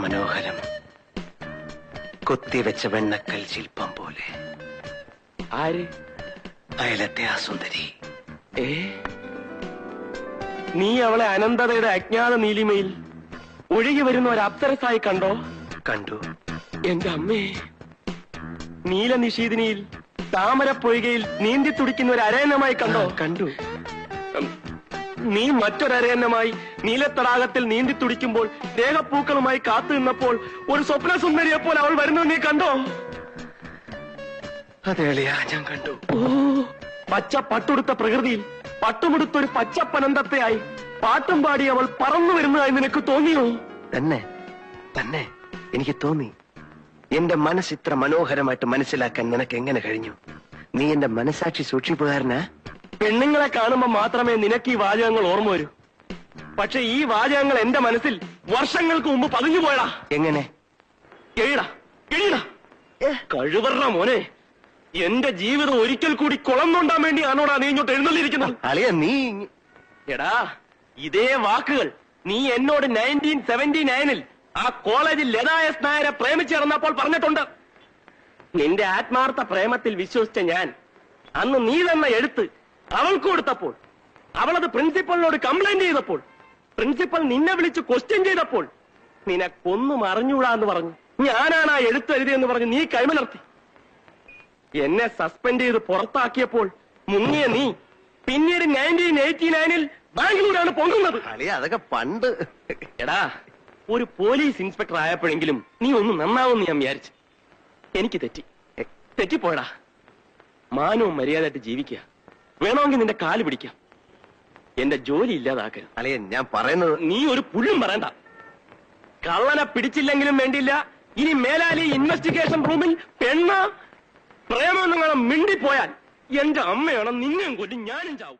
മനോഹരം, കൊത്തിവെച്ച വെണ്ണക്കൽ ശില്പം പോലെ. ആര്? അയലത്തെ ആ സുന്ദരി. നീ അവളെ അനന്തതയുടെ അജ്ഞാത നീലിമയിൽ ഒഴുകി വരുന്ന ഒരു അപ്സരസായി കണ്ടോ? കണ്ടു. എന്റെ അമ്മേ, നീലനിഷീദിനിയിൽ താമരപ്പൊയ്കയിൽ നീന്തി തുടിക്കുന്ന ഒരു അരയന്നമായി കണ്ടോ? കണ്ടു. നീ മറ്റൊരരയന്നമായി നീലത്തടാകത്തിൽ നീന്തി തുടിക്കുമ്പോൾ ദേഹപ്പൂക്കളുമായി കാത്തു നിന്നപ്പോൾ ഒരു സ്വപ്ന സുന്ദരിയെപ്പോൾ അവൾ വരുന്നത് നീ കണ്ടോ? അതേളിയാ, ഞാൻ കണ്ടു. ഓ, പച്ച പട്ടുടുത്ത പ്രകൃതിയിൽ പട്ടുമുടുത്തൊരു പച്ചപ്പനന്തത്തെയായി പാട്ടും പാടി അവൾ പറന്നു വരുന്നതായി നിനക്ക് തോന്നിയോ? തന്നെ തന്നെ എനിക്ക് തോന്നി. എന്റെ മനസ്സ് ഇത്ര മനോഹരമായിട്ട് മനസ്സിലാക്കാൻ നിനക്ക് എങ്ങനെ കഴിഞ്ഞു? നീ എന്റെ മനസാക്ഷി സൂക്ഷിപ്പുകാരനാ? പെണ്ണുങ്ങളെ കാണുമ്പോ മാത്രമേ നിനക്ക് ഈ വാചകങ്ങൾ ഓർമ്മ വരൂ. പക്ഷെ ഈ വാചകങ്ങൾ എന്റെ മനസ്സിൽ വർഷങ്ങൾക്ക് മുമ്പ് പതിഞ്ഞു പോയടാ. എങ്ങനെ? എഴുടാ, എഴുടാ. കഴിവറ മോനെ, എന്റെ ജീവിതം ഒരിക്കൽ കൂടി കുളം തോണ്ടാൻ വേണ്ടിയാണോടാ നീ ഇങ്ങോട്ട് എഴുന്നള്ളിയിരിക്കുന്നത്? അളിയ, നീ എടാ, ഇതേ വാക്കുകൾ നീ എന്നോട് 1979-ൽ ആ കോളേജിൽ ലതാ എസ് നായരെ പ്രേമിച്ചിറന്നപ്പോൾ പറഞ്ഞിട്ടുണ്ട്. നിന്റെ ആത്മാർത്ഥ പ്രേമത്തിൽ വിശ്വസിച്ച ഞാൻ അന്ന് നീ തന്നെ എടുത്ത് അവൾക്ക് കൊടുത്തപ്പോൾ, അവളത് പ്രിൻസിപ്പലിനോട് കംപ്ലൈന്റ് ചെയ്തപ്പോൾ, പ്രിൻസിപ്പൽ നിന്നെ വിളിച്ച് ക്വസ്റ്റ്യൻ ചെയ്തപ്പോൾ നിനക്കൊന്നും അറിഞ്ഞൂടാന്ന് പറഞ്ഞു. ഞാനാണ് ആ എഴുത്തെഴുതിയെന്ന് പറഞ്ഞ് നീ കൈമലർത്തി. എന്നെ സസ്പെൻഡ് ചെയ്ത് പുറത്താക്കിയപ്പോൾ മുങ്ങിയ നീ പിന്നീട് 1989-ൽ ബാംഗ്ലൂരാണ് പൊങ്ങുന്നത്. അതൊക്കെ പണ്ട്. എടാ, ഒരു പോലീസ് ഇൻസ്പെക്ടർ ആയപ്പോഴെങ്കിലും നീ ഒന്ന് നന്നാവുമെന്ന് ഞാൻ വിചാരിച്ചു. എനിക്ക് തെറ്റിപ്പോയടാ. മാനവും മര്യാദയായിട്ട് ജീവിക്കുക. വേണമെങ്കിൽ നിന്റെ കാല് പിടിക്കാം. എന്റെ ജോലി ഇല്ലാതാക്കരുത്. അളിയൻ, ഞാൻ പറയുന്നത്. നീ ഒരു പുല്ലും പറയണ്ട. കള്ളനെ പിടിച്ചില്ലെങ്കിലും വേണ്ടിയില്ല, ഇനി മേലാലി ഇൻവെസ്റ്റിഗേഷൻ റൂമിൽ പ്രേമം മിണ്ടിപ്പോയാൽ എന്റെ അമ്മയാണ് നിന്നെയും കൊല്ലും, ഞാനും ചാവും.